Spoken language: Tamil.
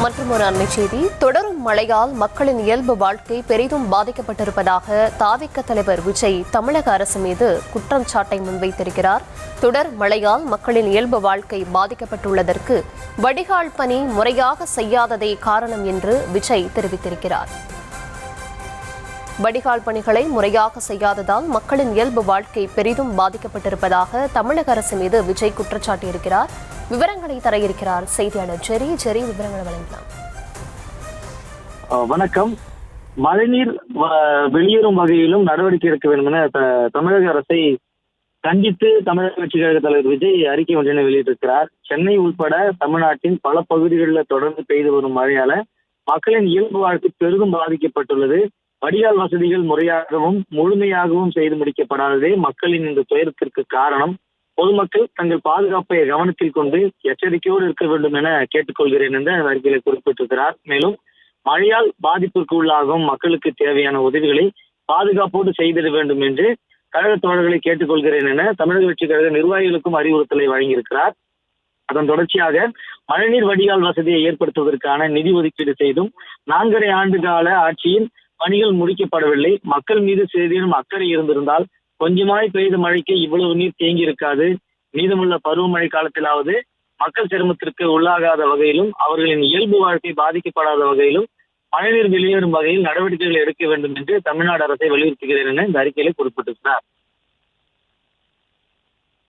மற்றொரு அண்மை செய்தி. தொடரும் மழையால் மக்களின் இயல்பு வாழ்க்கை பெரிதும் பாதிக்கப்பட்டிருப்பதாக தாவிக தலைவர் விஜய் தமிழக அரசு மீது குற்றச்சாட்டை முன்வைத்திருக்கிறார். தொடர் மழையால் மக்களின் இயல்பு வாழ்க்கை பாதிக்கப்பட்டுள்ளதற்கு வடிகால் பணி முறையாக செய்யாததே காரணம் என்று விஜய் தெரிவித்திருக்கிறார். வடிகால் பணிகளை முறையாக செய்யாததால் மக்களின் இயல்பு வாழ்க்கை பெரிதும் பாதிக்கப்பட்டிருப்பதாக தமிழக அரசு மீது விஜய் குற்றச்சாட்டியிருக்கிறார். விவரங்களை தர இருக்கிறார் செய்தியாளர் ஜெரி. விவரங்களை வழங்கலாம். வணக்கம். மழைநீர் வெளியேறும் வகையிலும் நடவடிக்கை எடுக்க வேண்டும் என தமிழக அரசை கண்டித்து தமிழக கட்சிக் கழக தலைவர் விஜய் அறிக்கை ஒன்றினை வெளியிட்டிருக்கிறார். சென்னை உள்பட தமிழ்நாட்டின் பல பகுதிகளில் தொடர்ந்து பெய்து வரும் மழையால மக்களின் இயல்பு வாழ்க்கை பெரிதும் பாதிக்கப்பட்டுள்ளது. வடிகால் வசதிகள் முறையாகவும் முழுமையாகவும் செய்து முடிக்கப்படாததே மக்களின் இந்த துயரத்திற்கு காரணம். பொதுமக்கள் தங்கள் பாதுகாப்பை கவனத்தில் கொண்டு எச்சரிக்கையோடு இருக்க வேண்டும் என கேட்டுக்கொள்கிறேன் என்று அறிக்கையில குறிப்பிட்டிருக்கிறார். மேலும் மழையால் பாதிப்புக்கு உள்ளாகும் மக்களுக்கு தேவையான உதவிகளை பாதுகாப்போடு செய்திட வேண்டும் என்று கழக தோழர்களை கேட்டுக்கொள்கிறேன் என தமிழக கட்சி கழக நிர்வாகிகளுக்கும் அறிவுறுத்தலை வழங்கியிருக்கிறார். அதன் தொடர்ச்சியாக மழைநீர் வடிகால் வசதியை ஏற்படுத்துவதற்கான நிதி ஒதுக்கீடு செய்தும் 4.5 ஆண்டு கால ஆட்சியில் பணிகள் முடிக்கப்படவில்லை. மக்கள் மீது சிறிதேனும் அக்கறை இருந்திருந்தால் கொஞ்சமாய் பெய்த மழைக்கு இவ்வளவு நீர் தேங்கி இருக்காது. மீதமுள்ள பருவமழை காலத்திலாவது மக்கள் சிரமத்திற்கு உள்ளாகாத வகையிலும் அவர்களின் இயல்பு வாழ்க்கை பாதிக்கப்படாத வகையிலும் மழைநீர் வெளியேறும் வகையில் நடவடிக்கைகள் எடுக்க வேண்டும் என்று தமிழ்நாடு அரசை வலியுறுத்துகிறேன் என இந்த அறிக்கையில குறிப்பிட்டிருக்கிறார்.